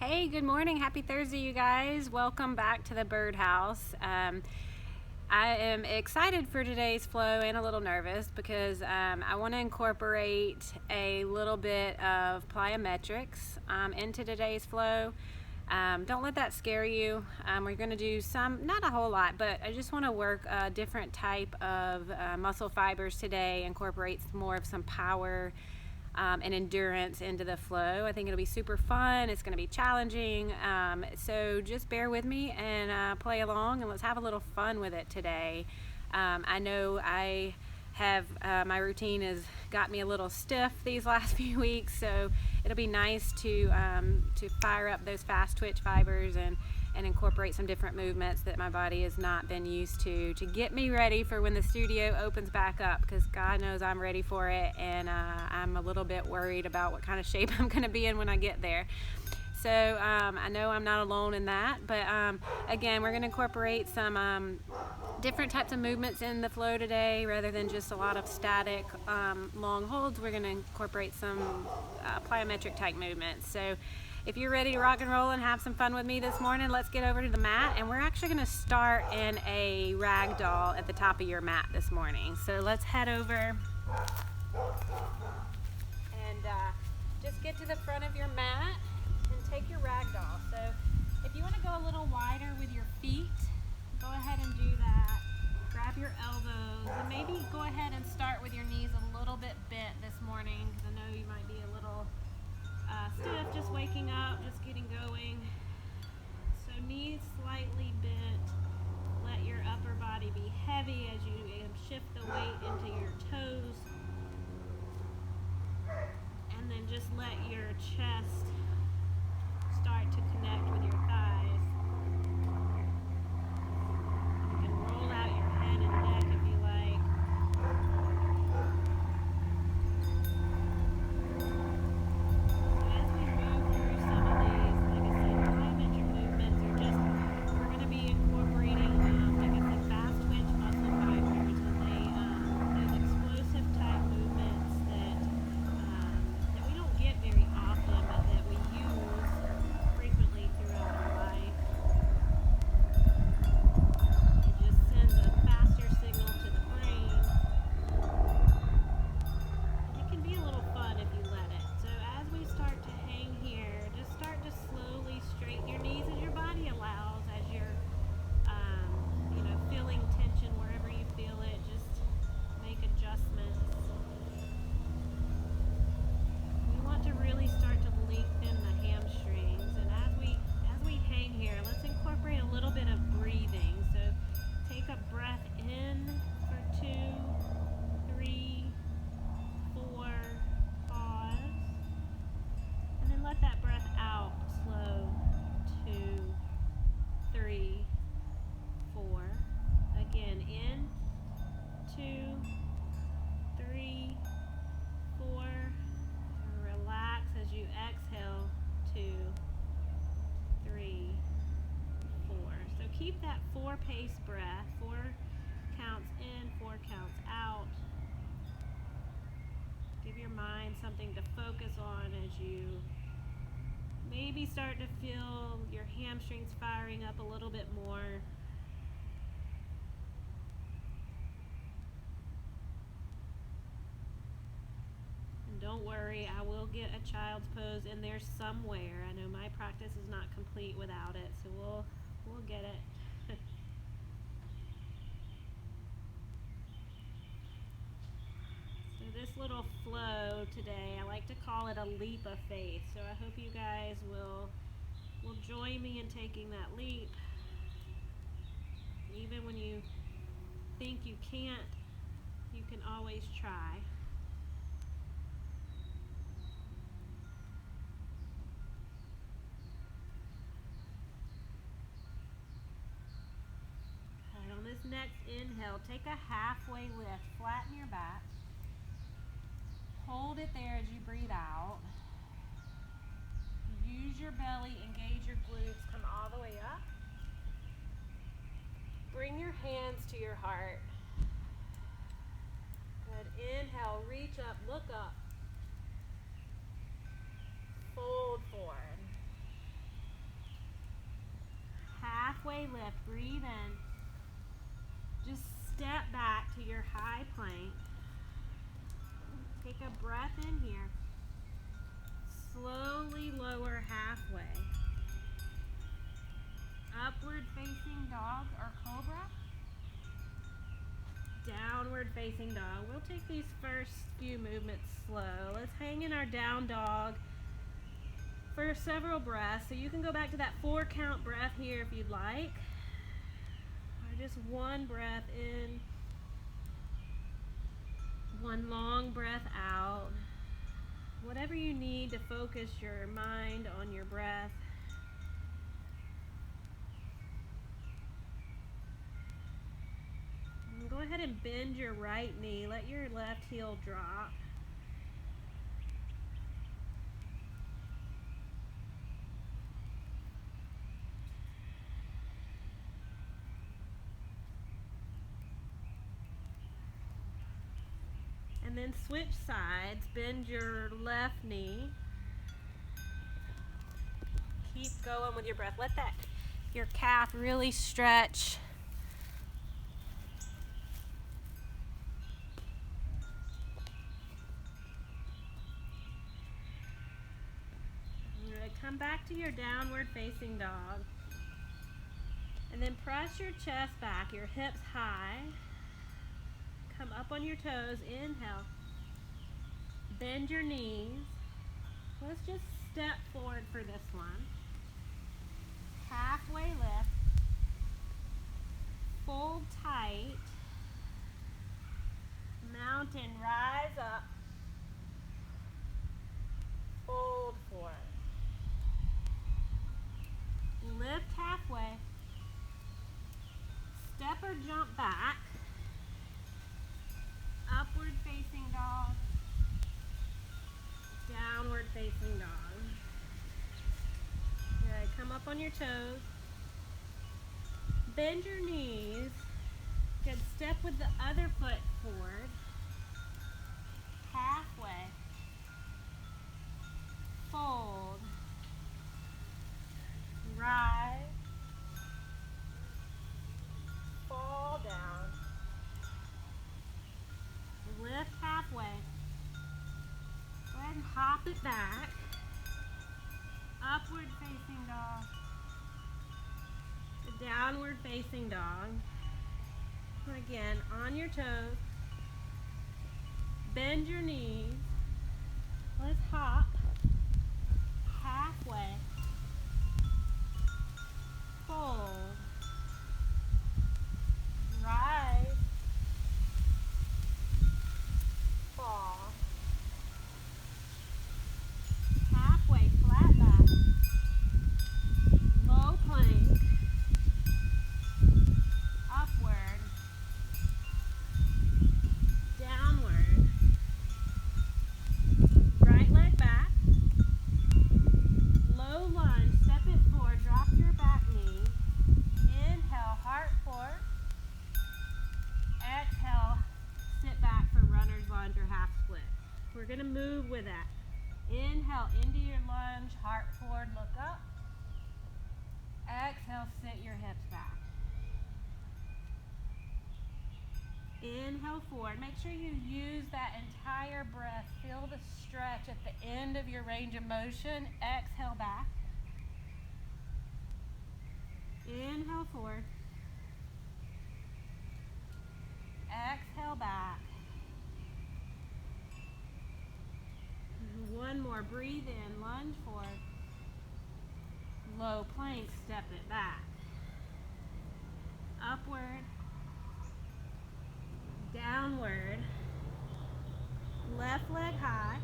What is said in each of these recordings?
Hey, good morning. Happy Thursday, you guys. Welcome back to the birdhouse. I am excited for today's flow and a little nervous because I want to incorporate a little bit of plyometrics into today's flow. Don't let that scare you. We're going to do some, not a whole lot, but I just want to work a different type of muscle fibers today, incorporate more of some power and endurance into the flow. I think it'll be super fun. It's going to be challenging. So just bear with me and play along, and let's have a little fun with it today. I know I have my routine has got me a little stiff these last few weeks, so it'll be nice to fire up those fast twitch fibers and incorporate some different movements that my body has not been used to get me ready for when the studio opens back up, because God knows I'm ready for it, and I'm a little bit worried about what kind of shape I'm going to be in when I get there. So I know I'm not alone in that, but again, we're going to incorporate some different types of movements in the flow today rather than just a lot of static long holds. We're going to incorporate some plyometric type movements. So if you're ready to rock and roll and have some fun with me this morning, let's get over to the mat, and we're actually going to start in a ragdoll at the top of your mat this morning. So let's head over and just get to the front of your mat and take your ragdoll. So if you want to go a little wider with your feet, go ahead and do that. Grab your elbows and maybe go ahead and start with your knees a little bit bent this morning, because I know you might be a little stiff, just waking up, just getting going. So knees slightly bent. Let your upper body be heavy as you shift the weight into your toes. And then just let your chest start to connect with your thighs. You can roll out your head and neck if you like. So as we move through some of these, like I said, plyometric movements are just, we're going to be incorporating, like I said, fast twitch muscle fibers, and those explosive type movements that we don't get very often, but that we use frequently throughout our life. It just sends a faster signal to the brain, and it can be a little fun if you let it. So as we start to hang here, just start to slowly straighten your knees as your body allows, as you're feeling tension wherever you feel it. Just make adjustments. We want to really start to lengthen the hamstrings, and as we hang here, let's incorporate a little bit of breathing. So take a breath in for 2, 3, 4, pause, and then let that breath out slow. 2, 3, 4. Again, in 2, 3, 4. Relax as you exhale. 2, 3, 4. So keep that 4-pace breath. 4 counts in, 4 counts out. Give your mind something to focus on as you maybe start to feel your hamstrings firing up a little bit more. And don't worry, I will get a child's pose in there somewhere. I know my practice is not complete without it, so we'll get it. So this little flow today, I like to call it a leap of faith. So I hope you guys will join me in taking that leap. Even when you think you can't, you can always try. Okay, on this next inhale, take a halfway lift, flatten your back. Hold it there as you breathe out. Use your belly, engage your glutes, come all the way up. Bring your hands to your heart. Good. Inhale, reach up, look up. Fold forward. lift. Breathe in. Just step back to your high plank. Take a breath in here. Slowly lower halfway. Upward facing dog or cobra. Downward facing dog. We'll take these first few movements slow. Let's hang in our down dog for several breaths. So you can go back to that 4 count breath here if you'd like. Or just one breath in. One long breath out. Whatever you need to focus your mind on your breath. And go ahead and bend your right knee. Let your left heel drop. And then switch sides. Bend your left knee. Keep going with your breath. Let your calf really stretch. You're going to come back to your downward facing dog. And then press your chest back, your hips high. Come up on your toes, inhale. Bend your knees. Let's just step forward for this one. Halfway lift. Fold tight. Mountain, rise up. Fold forward. Lift halfway. Step or jump back. Upward facing dog, downward facing dog. Good, come up on your toes. Bend your knees. Good, step with the other foot forward. Halfway. Fold. Rise. Fall down. Lift halfway. Go ahead and hop it back. Upward facing dog. The downward facing dog. Again, on your toes. Bend your knees. Let's hop. Halfway. Fold. Rise. Fall. Halfway, flat back. Low plank. Upward. Downward. Right leg back. Low lunge. Step it forward. Drop your back knee. Inhale, heart forward. Exhale, sit back for runner's lunge or half split. We're going to move with that. Inhale into your lunge, heart forward, look up. Exhale, sit your hips back. Inhale forward. Make sure you use that entire breath. Feel the stretch at the end of your range of motion. Exhale back. Inhale forward. Exhale back. One more. Breathe in. Lunge forward. Low plank. Step it back. Upward. Downward. Left leg high.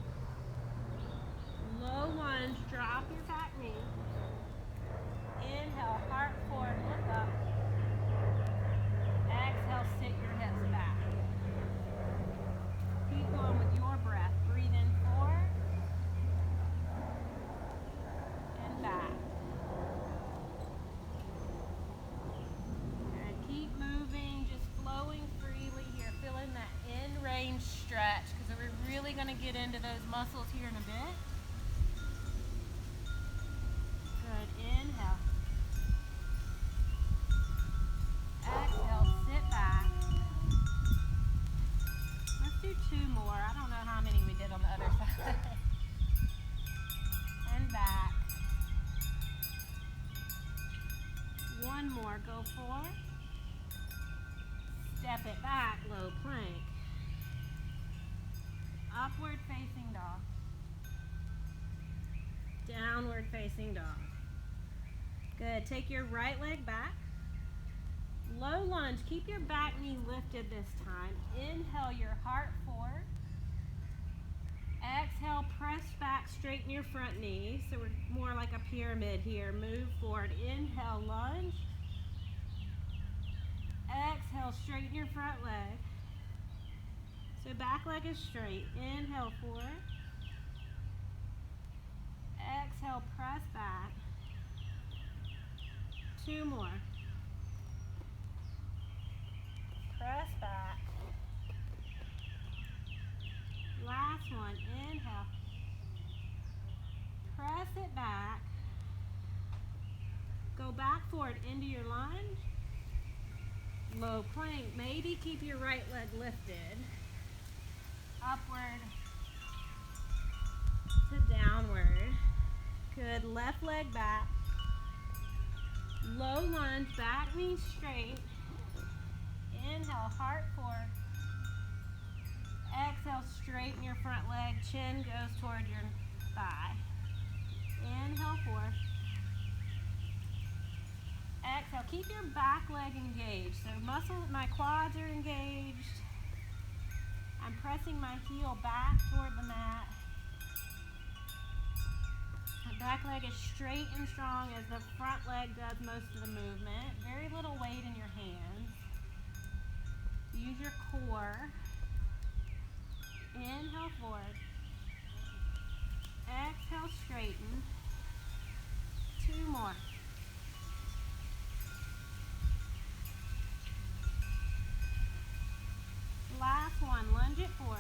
Low lunge. Drop your back knee. Inhale. Heart forward. Look up. Exhale. Sit your hips back. Keep going with your breath. Breathe in forward and back. Good. Keep moving, just flowing freely here. Feeling that end range stretch because we're really going to get into those muscles here in a bit. Good. Inhale. 2 more. I don't know how many we did on the other side. And back. 1 more, go 4. Step it back, low plank. Upward facing dog. Downward facing dog. Good, take your right leg back. Low lunge, keep your back knee lifted this time. Inhale your heart forward. Exhale, press back, straighten your front knee. So we're more like a pyramid here. Move forward, inhale, lunge. Exhale, straighten your front leg. So back leg is straight. Inhale, forward. Exhale, press back. 2 more. Press back. Last one, inhale. Press it back. Go back forward into your lunge. Low plank. Maybe keep your right leg lifted. Upward to downward. Good. Left leg back. Low lunge. Back knee straight. Inhale, heart forward. Exhale, straighten your front leg. Chin goes toward your thigh. Inhale, forward. Exhale, keep your back leg engaged. So my quads are engaged. I'm pressing my heel back toward the mat. My back leg is straight and strong as the front leg does most of the movement. Very little weight in your hands. Use your core. Inhale, forward. Exhale, straighten. 2 more. Last one, lunge it forward.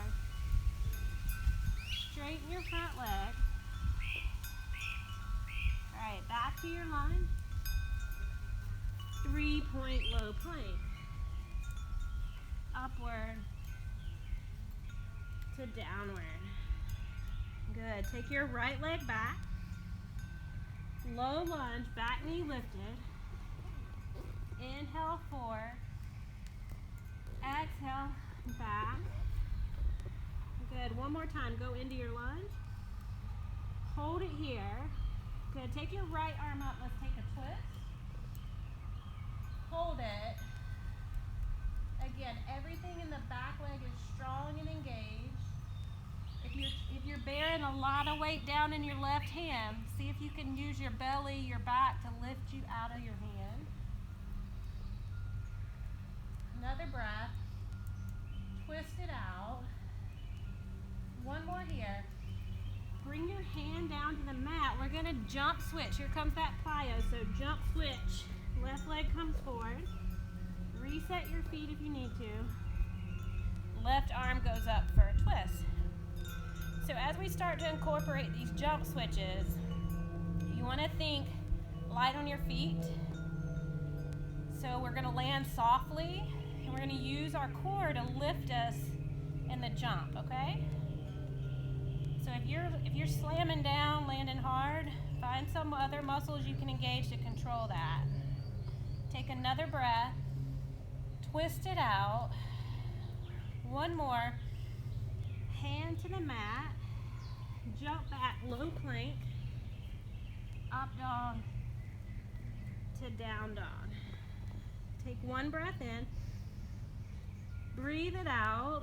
Straighten your front leg. All right, back to your lunge. 3-point low plank. Upward to downward. Good, take your right leg back. Low lunge, back knee lifted. Inhale, forward. Exhale, back. Good, one more time, go into your lunge. Hold it here. Good, take your right arm up, let's take a twist. Hold it. Again, everything in the back leg is strong and engaged. If you're bearing a lot of weight down in your left hand, see if you can use your belly, your back to lift you out of your hand. Another breath. Twist it out. One more here. Bring your hand down to the mat. We're gonna jump switch. Here comes that plyo, so jump switch. Left leg comes forward. Reset your feet if you need to. Left arm goes up for a twist. So as we start to incorporate these jump switches, you want to think light on your feet. So we're going to land softly, and we're going to use our core to lift us in the jump, okay? So if you're slamming down, landing hard, find some other muscles you can engage to control that. Take another breath. Twist it out. One more. Hand to the mat. Jump back, low plank. Up dog to down dog. Take one breath in. Breathe it out.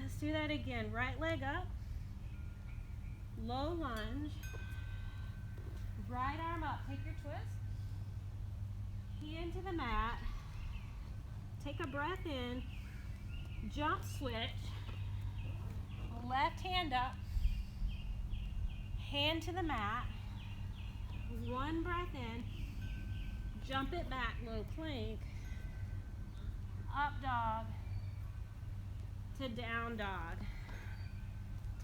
Let's do that again. Right leg up. Low lunge. Right arm up. Take your twist. Hand to the mat. Take a breath in. Jump switch. Left hand up. Hand to the mat. One breath in. Jump it back, low plank. Up dog to down dog.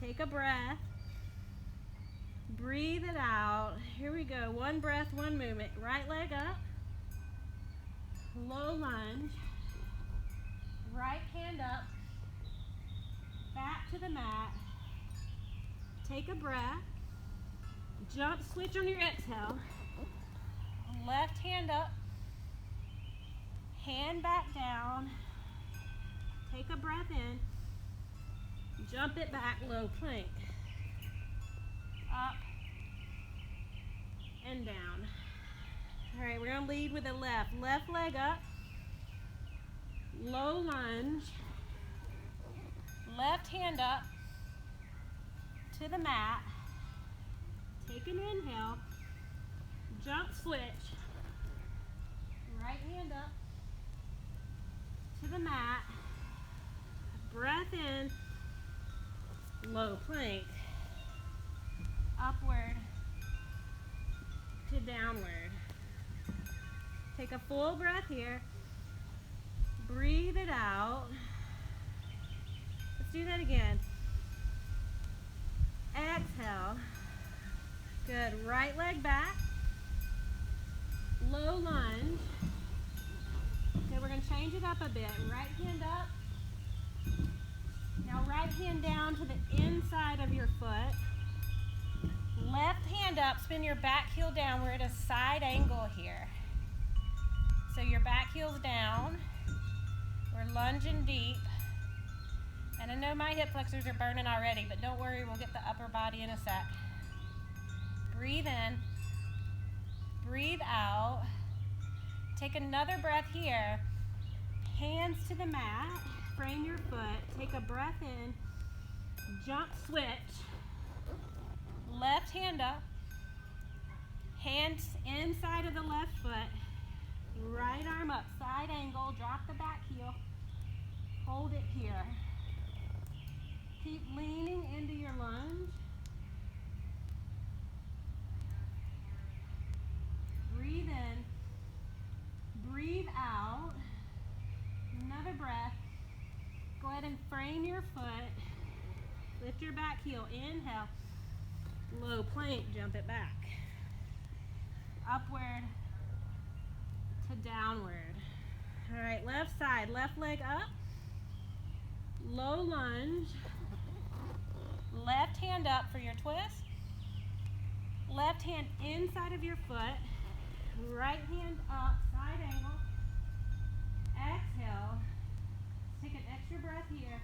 Take a breath. Breathe it out. Here we go. One breath, one movement. Right leg up. Low lunge. Right hand up. back to the mat. Take a breath. Jump switch on your exhale. Left hand up. Hand back down. Take a breath in. Jump it back, low plank. Up and down. All right, we're gonna lead with the left. Left leg up. Low lunge. Left hand up to the mat. Take an inhale. Jump switch. Right hand up to the mat. Breath in. Low plank. Upward to downward. Take a full breath here. Breathe it out. Let's do that again. Exhale. Good. Right leg back. Low lunge. Okay, we're going to change it up a bit. Right hand up. Now right hand down to the inside of your foot. Left hand up, spin your back heel down. We're at a side angle here. So your back heel's down. We're lunging deep. And I know my hip flexors are burning already, but don't worry, we'll get the upper body in a sec. Breathe in. Breathe out. Take another breath here. Hands to the mat. Frame your foot. Take a breath in. Jump switch. Left hand up. Hands inside of the left foot. Right arm up. Side angle. Drop the back heel. Hold it here. Keep leaning into your lunge. Breathe in. Breathe out. Another breath. Go ahead and frame your foot. Lift your back heel. Inhale. Low plank. Jump it back. Upward to downward. All right, left side. Left leg up. Low lunge. Left hand up for your twist. Left hand inside of your foot. Right hand up, side angle. Exhale. Take an extra breath here.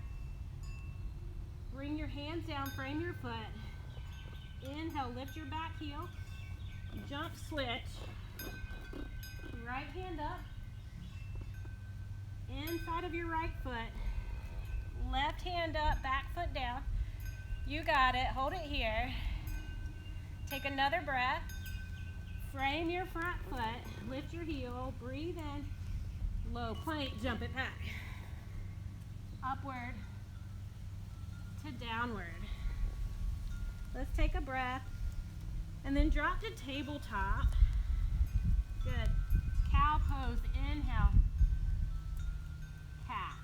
Bring your hands down, frame your foot. Inhale, lift your back heel. Jump switch. Right hand up. Inside of your right foot. Left hand up, back foot down. You got it. Hold it here. Take another breath. Frame your front foot. Lift your heel. Breathe in. Low plank. Jump it back. Upward to downward. Let's take a breath. And then drop to tabletop. Good. Cow pose. Inhale. Cat.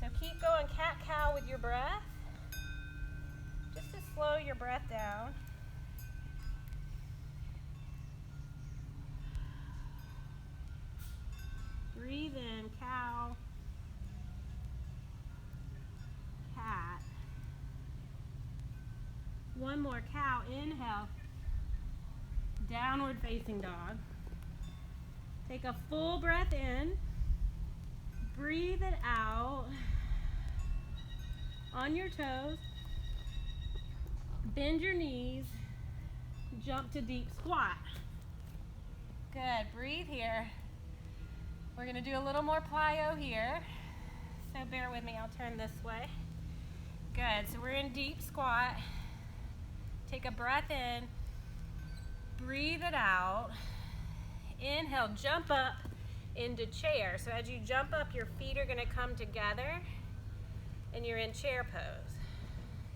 So keep going cat-cow with your breath. Just to slow your breath down. Breathe in, cow, cat. One more, cow, inhale. Downward facing dog. Take a full breath in. Breathe it out. On your toes. Bend your knees. Jump to deep squat. Good, breathe here. We're gonna do a little more plyo here. So bear with me, I'll turn this way. Good, so we're in deep squat. Take a breath in. Breathe it out. Inhale, jump up into chair. So as you jump up, your feet are gonna come together and you're in chair pose.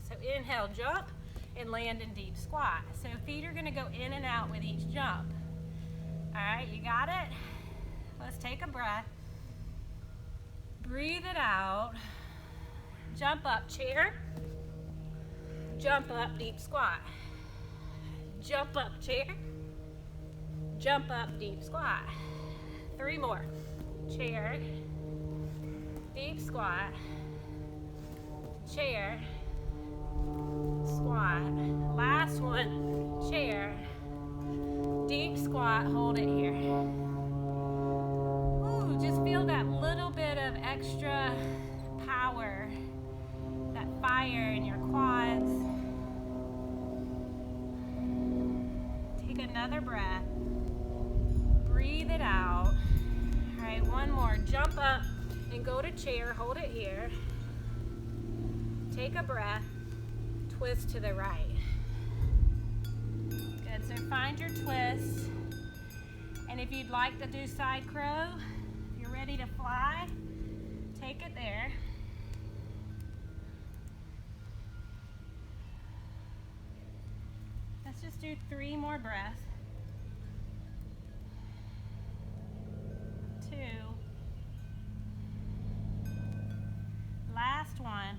So inhale, jump and land in deep squat. So feet are gonna go in and out with each jump. All right, you got it? Let's take a breath. Breathe it out. Jump up, chair. Jump up, deep squat. Jump up, chair. Jump up, deep squat. 3 more. Chair. Deep squat. chair, squat. Last one, chair, deep squat, hold it here. Ooh, just feel that little bit of extra power, that fire in your quads. Take another breath. Breathe it out. All right, one more. Jump up and go to chair. Hold it here. Take a breath. Twist to the right. Good. So find your twist. And if you'd like to do side crow, if you're ready to fly, take it there. Let's just do 3 more breaths. 2. Last one.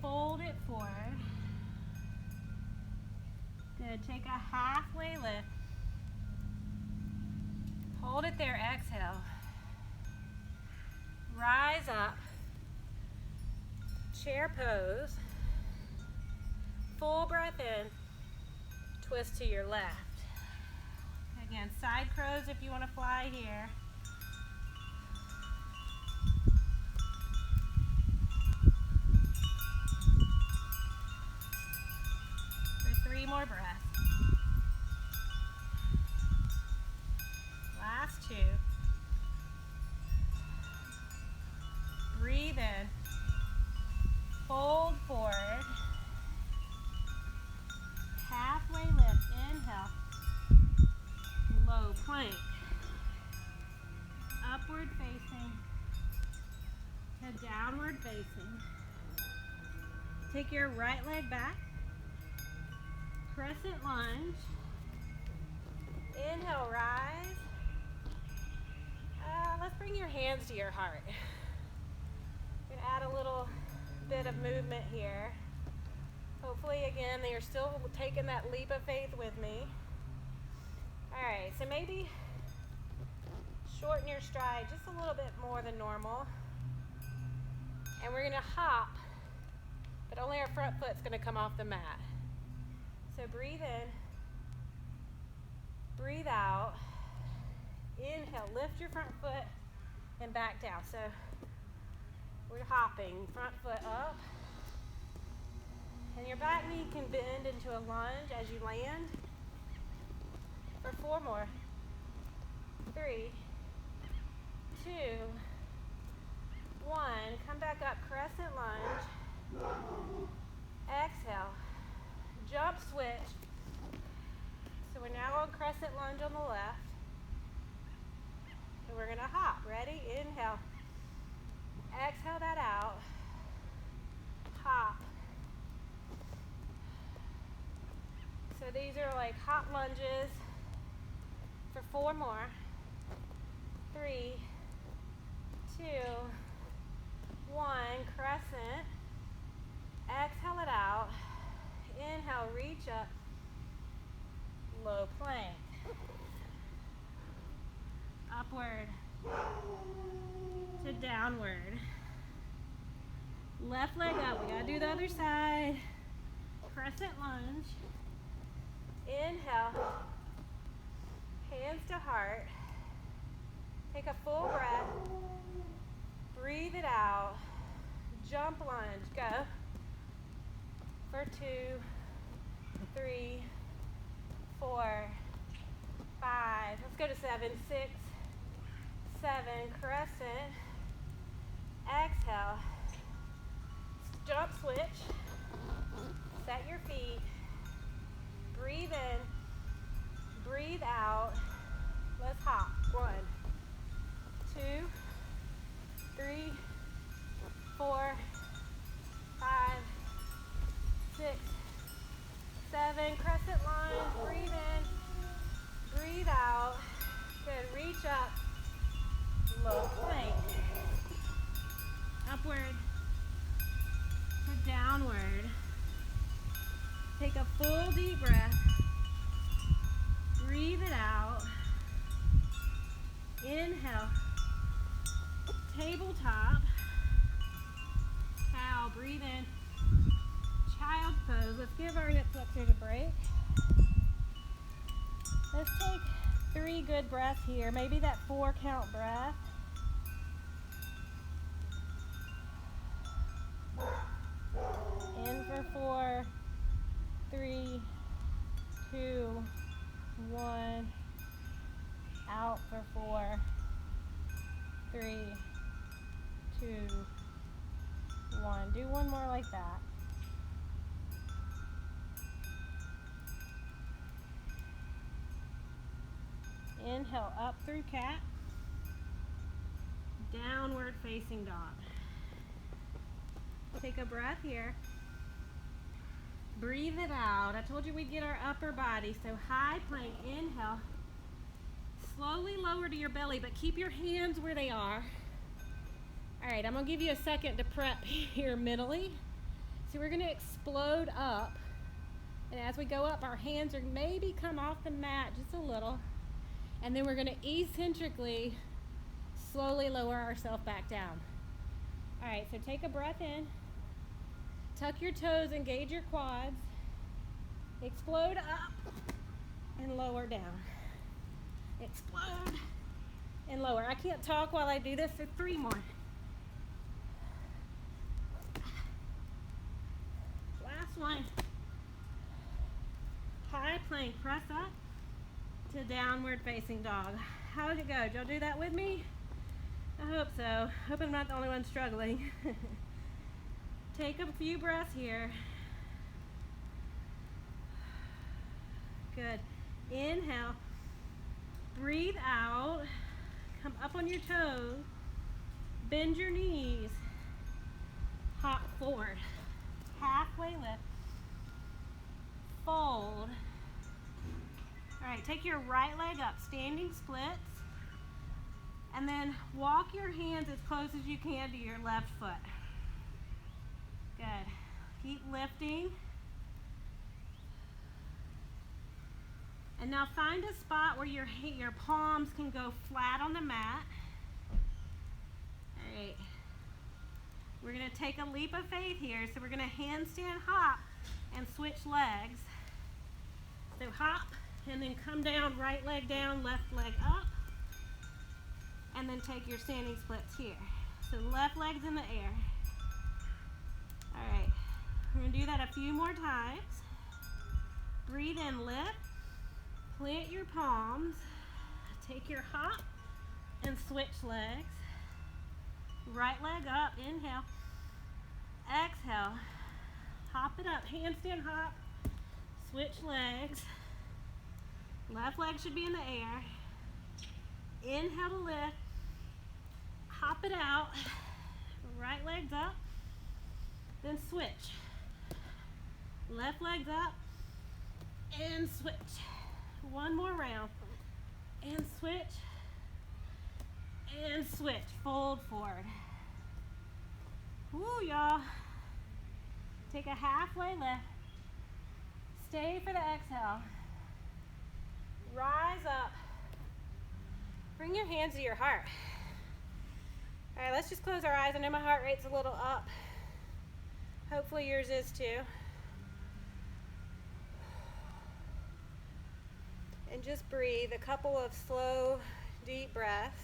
Fold it forward. Good. Take a halfway lift. Hold it there. Exhale. Rise up. Chair pose. Full breath in. Twist to your left. Again, side crows if you want to fly here. For 3 more breaths. Last 2. Breathe in. Fold forward. Halfway lift. Inhale. Low plank. Upward facing to downward facing. Take your right leg back. Crescent lunge. Inhale, rise. Let's bring your hands to your heart. We're going to add a little bit of movement here. Hopefully, again, you're still taking that leap of faith with me. All right, so maybe shorten your stride just a little bit more than normal. And we're going to hop, but only our front foot's going to come off the mat. So breathe in, breathe out. Inhale, lift your front foot and back down. So we're hopping, front foot up. And your back knee can bend into a lunge as you land. For 4 more. 3, 2, 1. Come back up, crescent lunge. Exhale. Jump switch. So we're now on crescent lunge on the left. And we're going to hop. Ready? Inhale. Exhale that out. Hop. So these are like hop lunges for 4 more. 3, 2, 1. Crescent. Exhale it out. Inhale, reach up. Low plank. Upward to downward. Left leg up. We gotta do the other side. Crescent lunge. Inhale. Hands to heart. Take a full breath. Breathe it out. Jump lunge. Go. For 2, 3, 4, 5. Let's go to 7, 6, 7. Crescent. Exhale. Jump switch. Set your feet. Breathe in. Breathe out. Let's hop. 1, 2, 3, 4, 5, 6, 7. Crescent lunge. Breathe in. Breathe out. Good. Reach up. Low plank. Upward to downward. Take a full deep breath. Breathe it out. Inhale. Tabletop. Cow. Breathe toes. Let's give our hip flexors a break. Let's take 3 good breaths here. Maybe that 4 count breath. In for 4, 3, 2, 1. Out for 4, 3, 2, 1. Do one more like that. Inhale up through cat. Downward facing dog. Take a breath here. Breathe it out. I told you we'd get our upper body. So high plank, inhale. Slowly lower to your belly, but keep your hands where they are. All right, I'm gonna give you a second to prep here mentally. So we're gonna explode up. And as we go up, our hands are maybe come off the mat just a little. And then we're gonna eccentrically slowly lower ourselves back down. All right, so take a breath in. Tuck your toes, engage your quads. Explode up and lower down. Explode and lower. I can't talk while I do this, so 3 more. Last one. High plank, press up to downward facing dog. How did it go? Did y'all do that with me? I hope so. Hope I'm not the only one struggling. Take a few breaths here. Good. Inhale. Breathe out. Come up on your toes. Bend your knees. Hop forward. Halfway lift. Fold. All right, take your right leg up, standing splits. And then walk your hands as close as you can to your left foot. Good. Keep lifting. And now find a spot where your palms can go flat on the mat. All right. We're going to take a leap of faith here. So we're going to handstand hop and switch legs. So hop and then come down, right leg down, left leg up. And then take your standing splits here. So left leg's in the air. All right, we're gonna do that a few more times. Breathe in, lift. Plant your palms. Take your hop and switch legs. Right leg up, inhale. Exhale, hop it up, handstand hop. Switch legs. Left leg should be in the air. Inhale to lift. Hop it out. Right leg's up. Then switch. Left leg's up. And switch. One more round. And switch. And switch. Fold forward. Woo, y'all. Take a halfway lift. Stay for the exhale. Rise up. Bring your hands to your heart. All right, let's just close our eyes. I know my heart rate's a little up. Hopefully yours is too. And just breathe a couple of slow, deep breaths.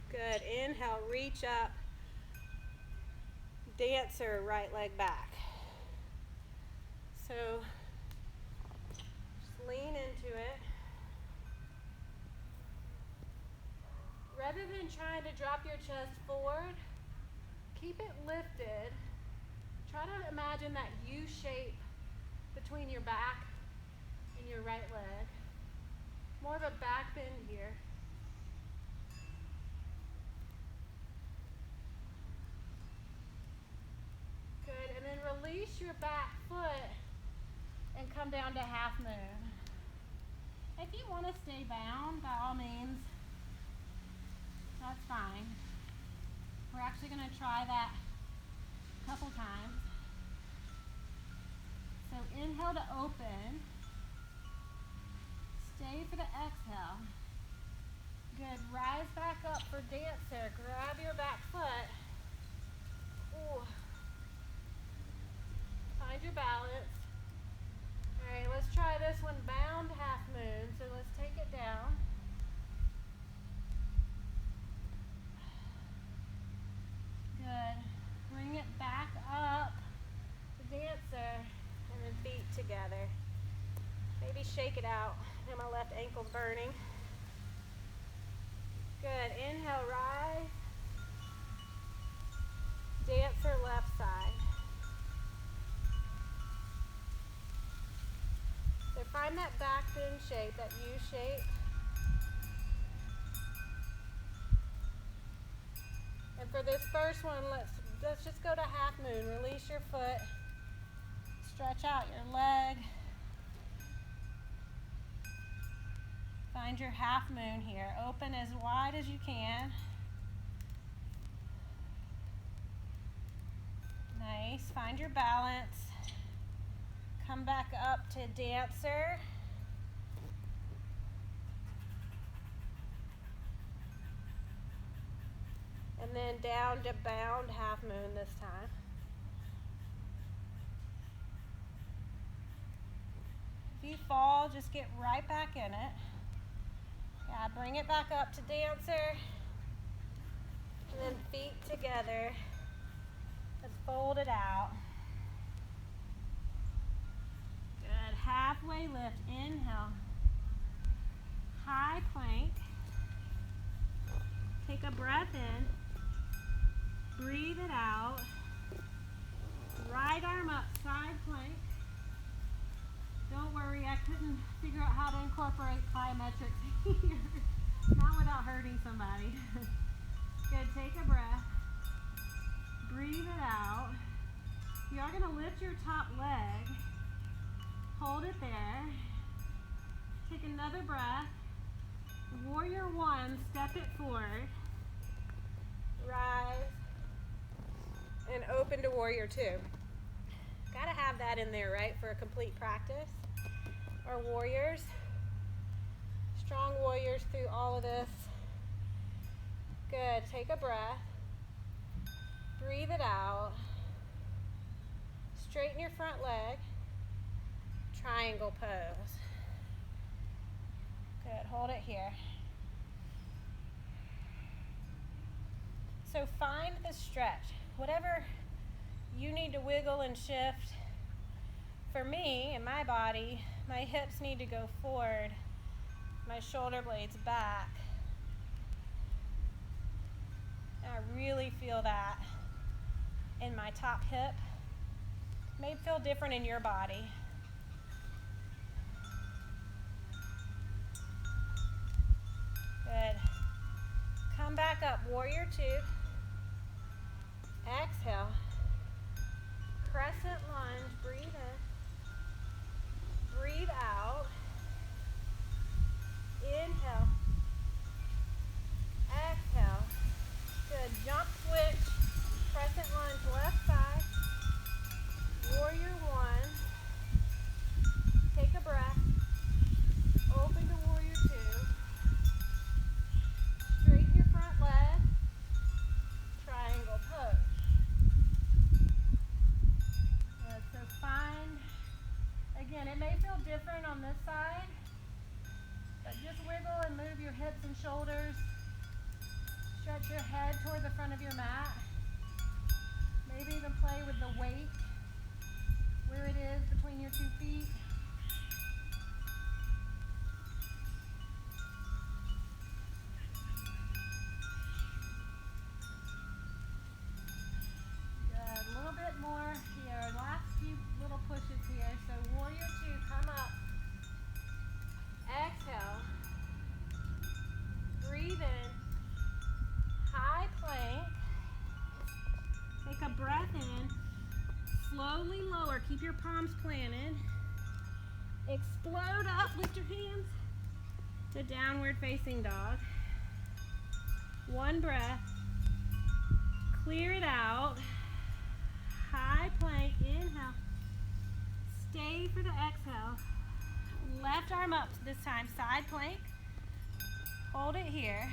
Good. Inhale, reach up. Dancer, right leg back. So just lean into it. Rather than trying to drop your chest forward, keep it lifted. Try to imagine that U shape between your back and your right leg. More of a back bend here. Good, and then release your back foot and come down to half moon. If you want to stay bound, by all means, that's fine. We're actually going to try that a couple times. So inhale to open. Stay for the exhale. Good. Rise back up for dancer. Grab your back foot. Ooh. Find your balance. All right, let's try this one, bound half moon. So let's take it down. Good. Bring it back up to dancer and then feet together. Maybe shake it out. Now my left ankle's burning. Good. Inhale, rise. Dancer left side. So find that back bend shape, that U shape. And for this first one, let's just go to half moon. Release your foot. Stretch out your leg. Find your half moon here. Open as wide as you can. Nice. Find your balance. Come back up to dancer. And then down to bound half moon this time. If you fall, just get right back in it. Yeah, bring it back up to dancer. And then feet together. Let's fold it out. Good. Halfway lift. Inhale. High plank. Take a breath in. Breathe it out. Right arm up, side plank. Don't worry, I couldn't figure out how to incorporate plyometrics here. Not without hurting somebody. Good, take a breath. Breathe it out. You are going to lift your top leg. Hold it there. Take another breath. Warrior one, step it forward. Rise. And open to warrior two. Gotta have that in there, right, for a complete practice. Our warriors. Strong warriors through all of this. Good. Take a breath. Breathe it out. Straighten your front leg. Triangle pose. Good. Hold it here. So find the stretch. Whatever you need to wiggle and shift. For me, in my body, my hips need to go forward. My shoulder blades back. And I really feel that in my top hip. It may feel different in your body. Good. Come back up, warrior two. Exhale. Crescent lunge, breathe in. Breathe out. Inhale. Exhale. Good. Jump switch. Crescent lunge, left side. Warrior one. Take a breath. Open to warrior two. Straighten your front leg. Triangle pose. Good. So find, again, it may feel different on this side, but just wiggle and move your hips and shoulders. Stretch your head toward the front of your mat. Maybe even play with the weight, where it is between your 2 feet. Good. A little bit more here. Last few little pushes here. So warrior two, come up. Exhale. Breathe in. High plank. Take a breath in. Slowly lower. Keep your palms planted. Explode up. Lift your hands to downward facing dog. One breath. Clear it out. High plank. Inhale. Stay for the exhale. Left arm up this time, side plank. Hold it here.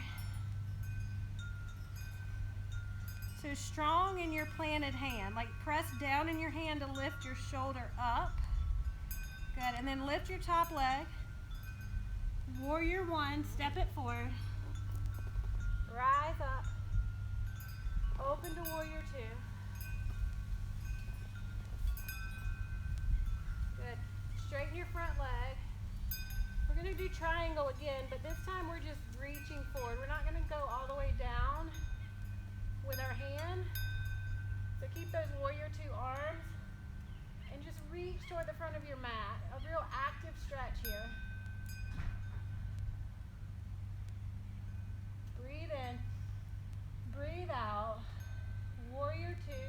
So strong in your planted hand, like press down in your hand to lift your shoulder up. Good, and then lift your top leg. Warrior one, step it forward. Rise up. Open to warrior two. Good. Straighten your front leg. We're going to do triangle again, but this time we're just reaching forward. We're not going to go all the way down with our hand. So keep those warrior two arms and just reach toward the front of your mat. A real active stretch here. Breathe in, breathe out. Warrior two.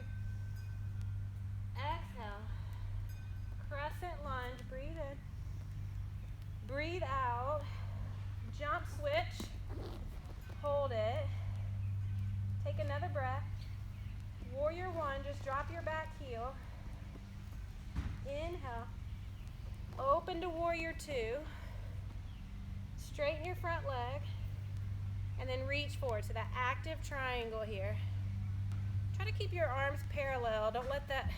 Exhale. Crescent lunge, breathe in. Breathe out. Jump switch. Hold it. Take another breath. Warrior one, just drop your back heel. Inhale. Open to warrior two. Straighten your front leg. And then reach forward. So that active triangle here. Try to keep your arms parallel. Don't let that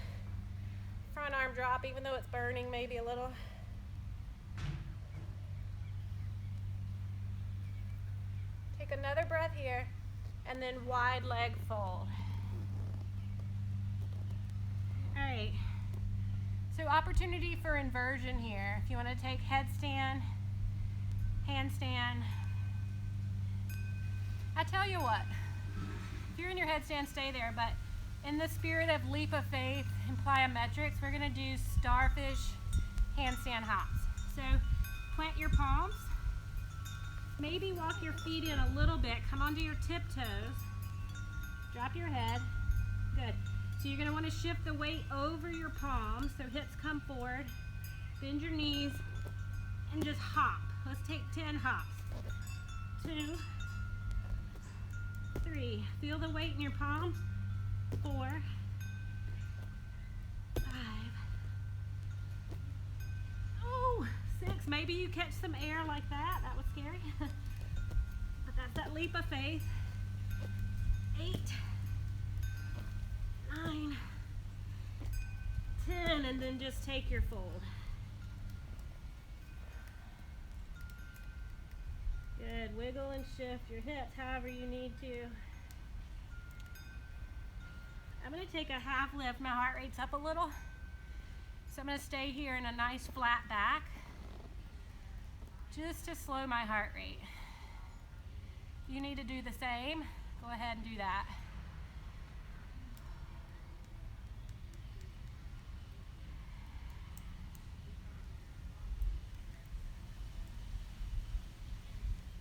front arm drop, even though it's burning maybe a little. Take another breath here. And then wide leg fold. All right. So opportunity for inversion here. If you want to take headstand, handstand. I tell you what, if you're in your headstand, stay there, but in the spirit of leap of faith and plyometrics, we're gonna do starfish handstand hops. So plant your palms, maybe walk your feet in a little bit, come onto your tiptoes, drop your head, good. So you're gonna wanna shift the weight over your palms, so hips come forward, bend your knees, and just hop. Let's take 10 hops. 2, 3, feel the weight in your palms. 4, 5, oh, 6. Maybe you catch some air like that. That was scary. But that's that leap of faith. 8, 9, 10, and then just take your fold. Good. Wiggle and shift your hips however you need to. I'm going to take a half lift. My heart rate's up a little. So I'm going to stay here in a nice flat back just to slow my heart rate. If you need to do the same, go ahead and do that.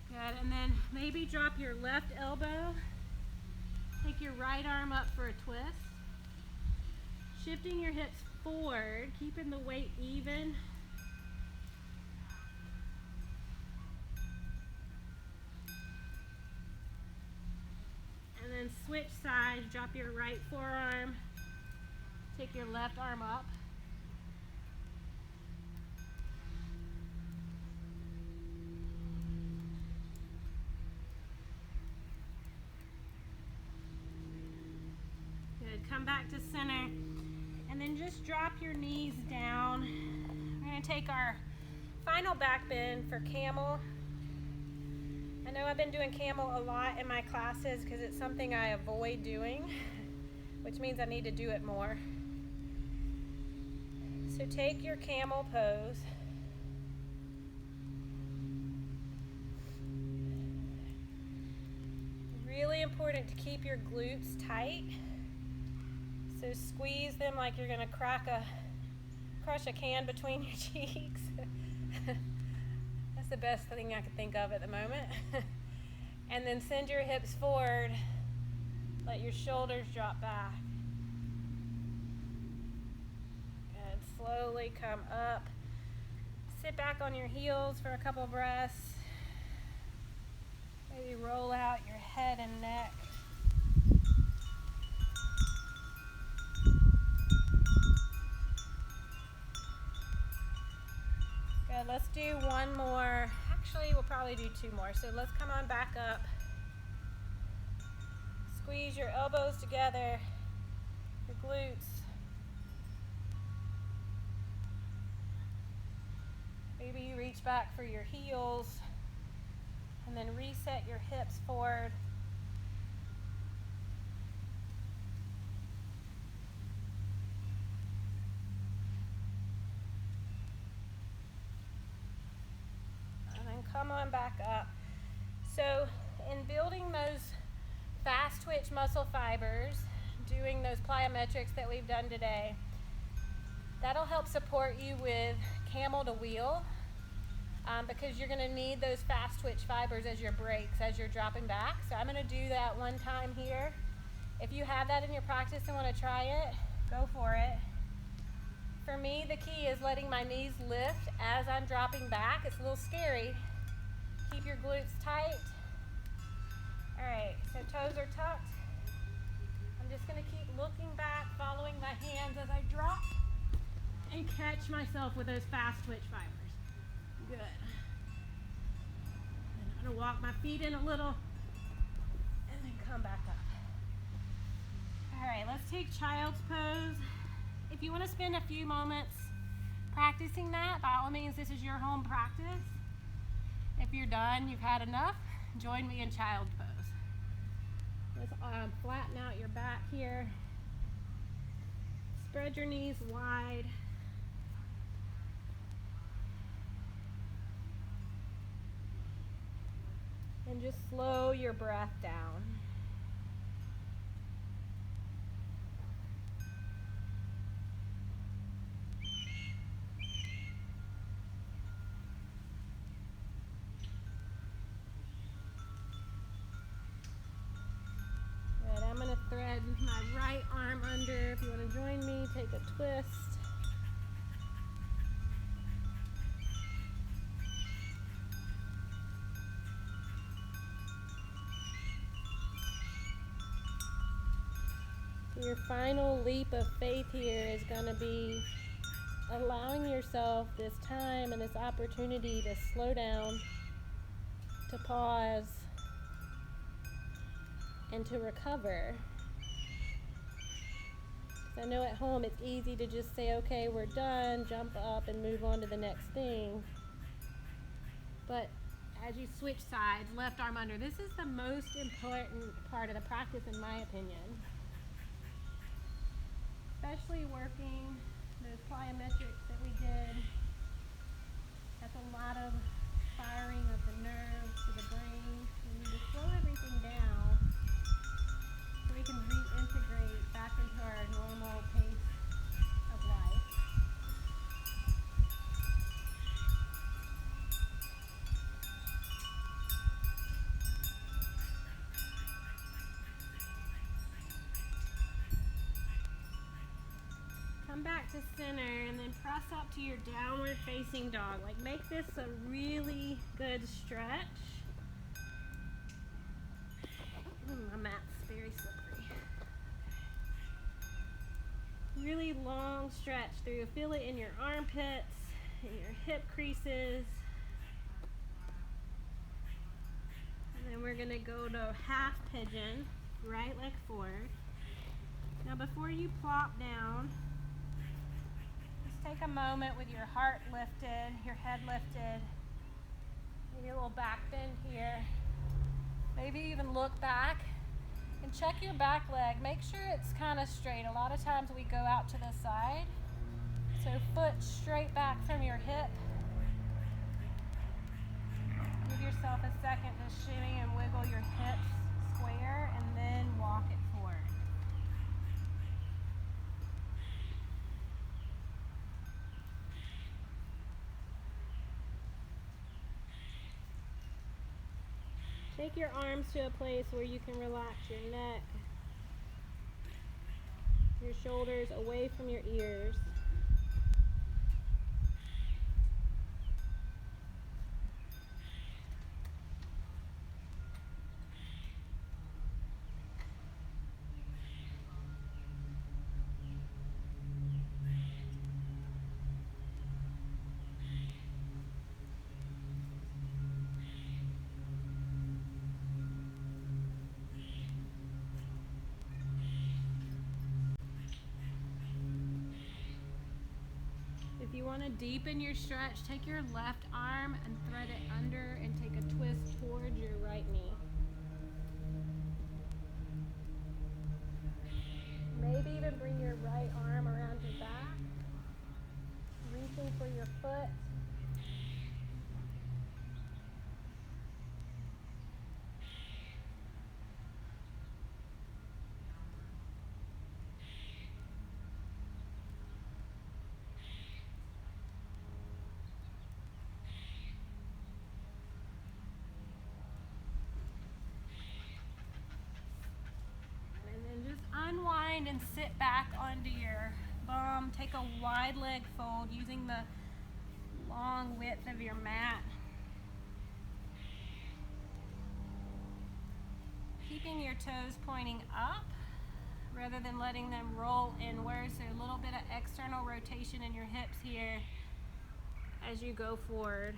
Good, and then maybe drop your left elbow. Take your right arm up for a twist. Shifting your hips forward, keeping the weight even. And then switch sides, drop your right forearm. Take your left arm up. Come back to center and then just drop your knees down. We're going to take our final back bend for camel. I know I've been doing camel a lot in my classes because it's something I avoid doing, which means I need to do it more. So take your camel pose. Really important to keep your glutes tight. So squeeze them like you're gonna crush a can between your cheeks. That's the best thing I could think of at the moment. And then send your hips forward. Let your shoulders drop back. Good, slowly come up. Sit back on your heels for a couple breaths. Maybe roll out your head and neck. Let's do one more. Actually, we'll probably do two more. So let's come on back up. Squeeze your elbows together, your glutes. Maybe you reach back for your heels and then reset your hips forward. And then come on back up. So in building those fast twitch muscle fibers, doing those plyometrics that we've done today, that'll help support you with camel to wheel, because you're gonna need those fast twitch fibers as your brakes as you're dropping back. So I'm gonna do that one time here. If you have that in your practice and wanna try it, go for it. For me, the key is letting my knees lift as I'm dropping back. It's a little scary. Keep your glutes tight. All right, so toes are tucked. I'm just gonna keep looking back, following my hands as I drop and catch myself with those fast twitch fibers. Good. And I'm gonna walk my feet in a little and then come back up. All right, let's take child's pose. If you wanna spend a few moments practicing that, by all means, this is your home practice. If you're done, you've had enough, join me in child's pose. Let's flatten out your back here. Spread your knees wide. And just slow your breath down. Good, I'm gonna thread my right arm under. If you wanna join me, take a twist. Your final leap of faith here is going to be allowing yourself this time and this opportunity to slow down, to pause, and to recover. 'Cause I know at home it's easy to just say, okay, we're done, jump up and move on to the next thing. But as you switch sides, left arm under, this is the most important part of the practice in my opinion. Especially working those plyometrics that we did. That's a lot of firing of the nerves to the brain. We need to slow everything down so we can reintegrate back into our normal pace of life. Come back to center and then press up to your downward facing dog. Like, make this a really good stretch. My mat's very slippery. Really long stretch through. Feel it in your armpits, in your hip creases. And then we're gonna go to half pigeon, right leg forward. Now before you plop down, take a moment with your heart lifted, your head lifted, maybe a little back bend here. Maybe even look back and check your back leg. Make sure it's kind of straight. A lot of times we go out to the side. So foot straight back from your hip. Give yourself a second to shimmy and wiggle your hips square and then walk it forward. Take your arms to a place where you can relax your neck, your shoulders away from your ears. want to deepen your stretch, take your left arm and thread it under and take a twist towards your right knee. Maybe even bring your right arm around your back, reaching for your foot. Unwind and sit back onto your bum. Take a wide leg fold using the long width of your mat. Keeping your toes pointing up rather than letting them roll inwards. So a little bit of external rotation in your hips here as you go forward.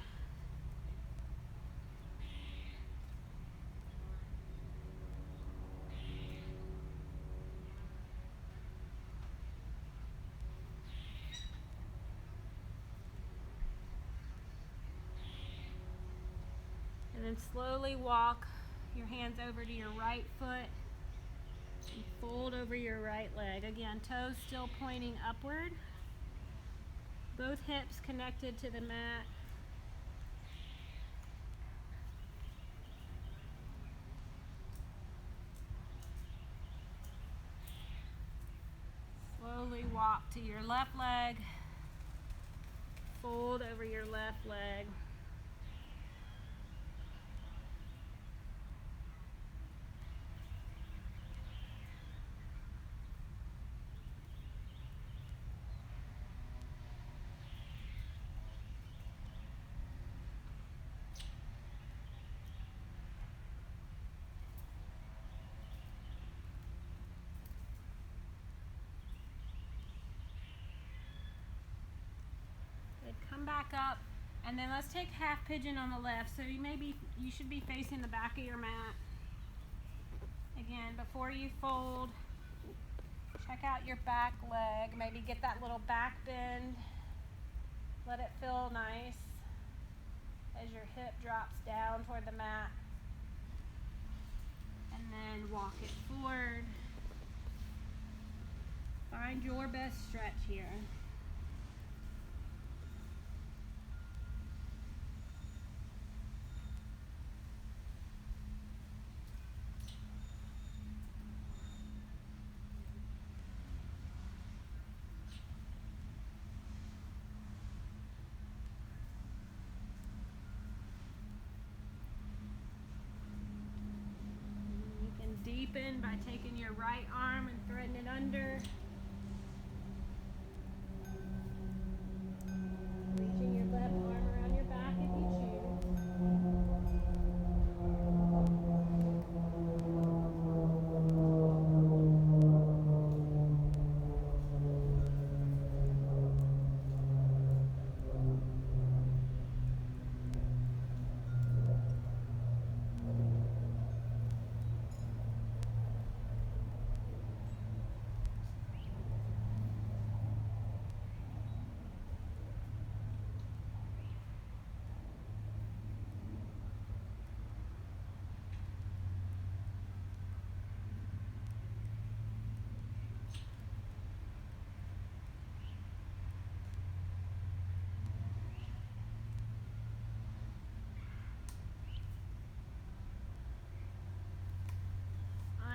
And then slowly walk your hands over to your right foot and fold over your right leg. Again, toes still pointing upward. Both hips connected to the mat. Slowly walk to your left leg. Fold over your left leg. Come back up, and then let's take half pigeon on the left. So you should be facing the back of your mat. Again, before you fold, check out your back leg. Maybe get that little back bend. Let it feel nice as your hip drops down toward the mat. And then walk it forward. Find your best stretch here. Deepen by taking your right arm and threading it under. Reaching your left arm around your back if you choose.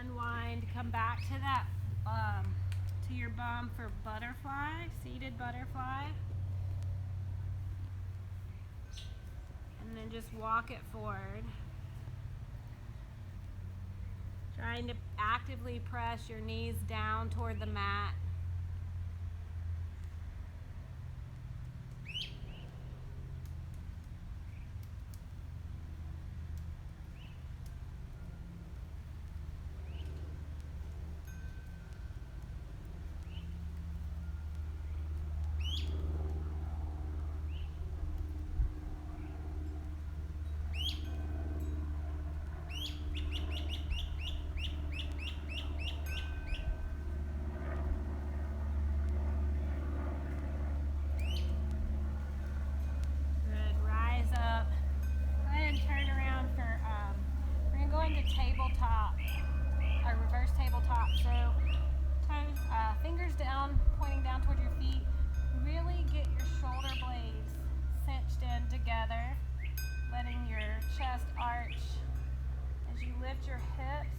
Unwind, come back to that, to your bum for butterfly, seated butterfly. And then just walk it forward. Trying to actively press your knees down toward the mat. chest arch as you lift your hips.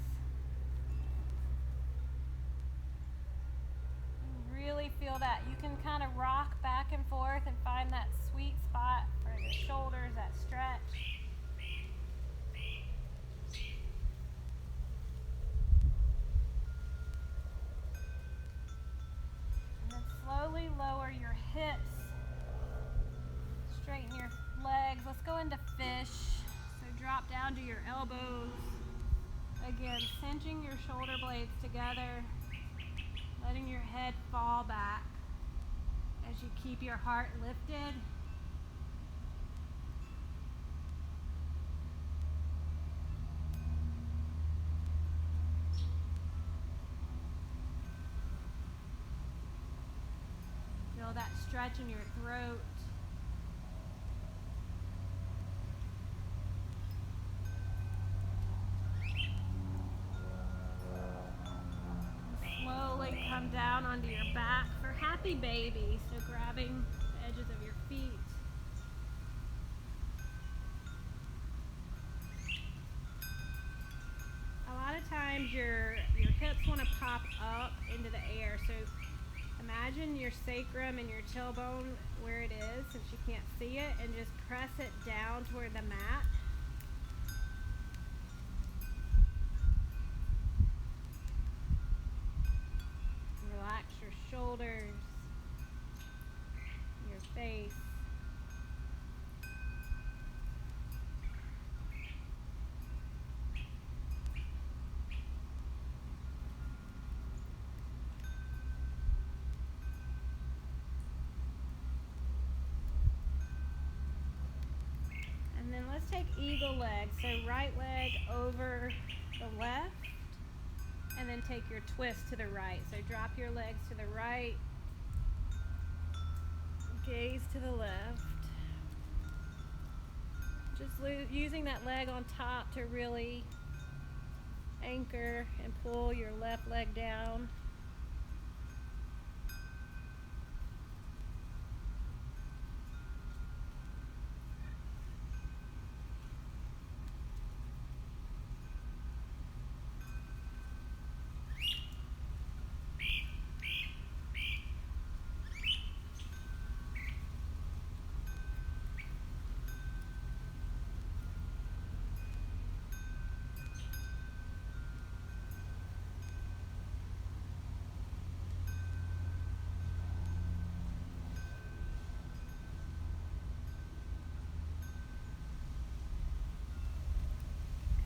You really feel that. You can kind of rock back and forth and find that sweet spot for the shoulders, that stretch. And then slowly lower your hips. Straighten your legs. Let's go into fish. So drop down to your elbows. Again, cinching your shoulder blades together, letting your head fall back as you keep your heart lifted. Feel that stretch in your throat. Slowly come down onto your back for happy baby. So grabbing the edges of your feet. A lot of times your hips want to pop up into the air. So imagine your sacrum and your tailbone where it is, since you can't see it, and just press it down toward the mat. Relax your shoulders, your face. And then let's take eagle legs. So right leg over the left, and then take your twist to the right. So drop your legs to the right, gaze to the left. Just using that leg on top to really anchor and pull your left leg down.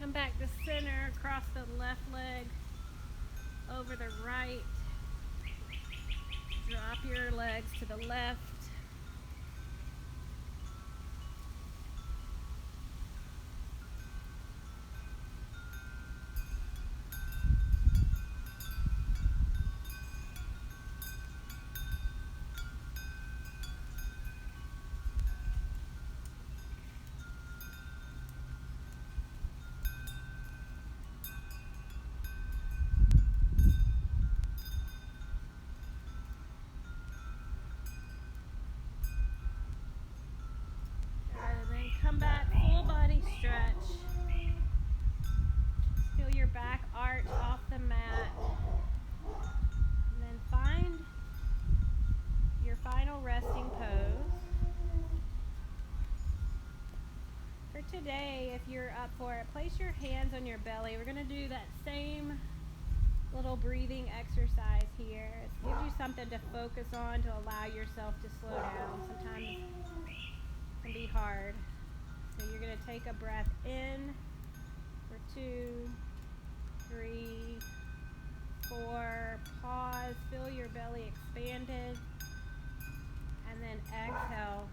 Come back to center, across the left leg over the right. Drop your legs to the left. Come back, full body stretch. Feel your back arch off the mat. And then find your final resting pose. For today, if you're up for it, place your hands on your belly. We're going to do that same little breathing exercise here. It gives you something to focus on to allow yourself to slow down. Sometimes it can be hard. So you're going to take a breath in for 2, 3, 4. Pause, feel your belly expanded. And then exhale,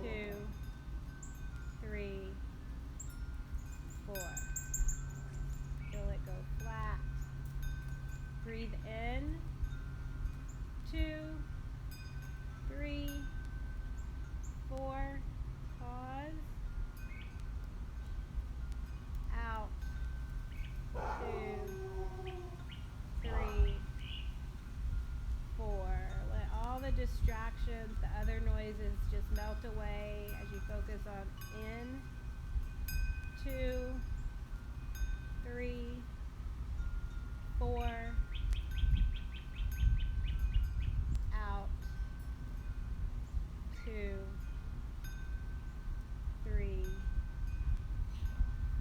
2, 3, 4. Feel it go flat. Breathe in, 2, 3, 4. Pause. Out. 2, 3, 4. Let all the distractions, the other noises just melt away as you focus on in 2, 3, 4, out, 2, 3,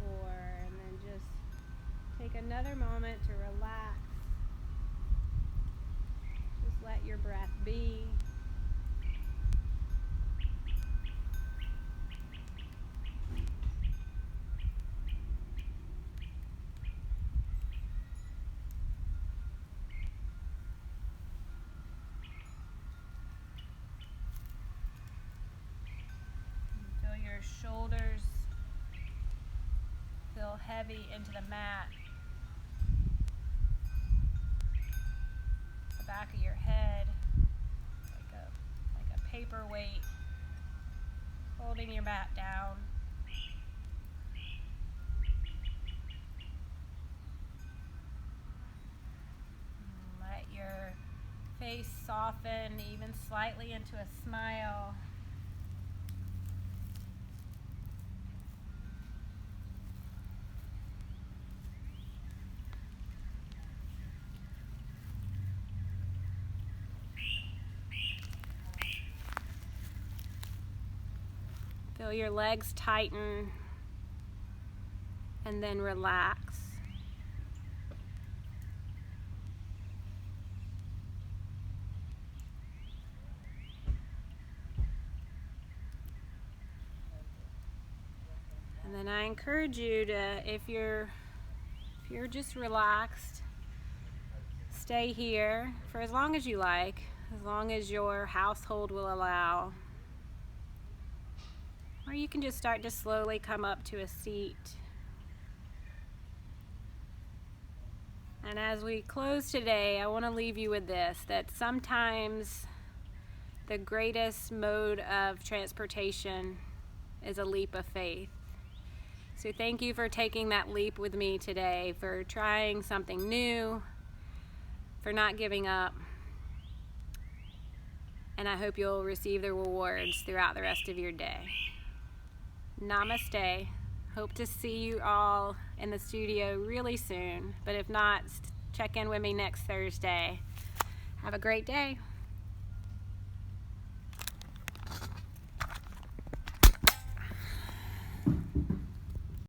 4, and then just take another moment to relax. Just let your breath be. Feel your shoulders feel heavy into the mat. The back of your head, like a paperweight, holding your mat down. Let your face soften even slightly into a smile. Feel your legs tighten and then relax. And then I encourage you to, if you're just relaxed, stay here for as long as you like, as long as your household will allow. Or you can just start to slowly come up to a seat. And as we close today, I want to leave you with this, that sometimes the greatest mode of transportation is a leap of faith. So thank you for taking that leap with me today, for trying something new, for not giving up. And I hope you'll receive the rewards throughout the rest of your day. Namaste. Hope to see you all in the studio really soon. But if not, check in with me next Thursday. Have a great day.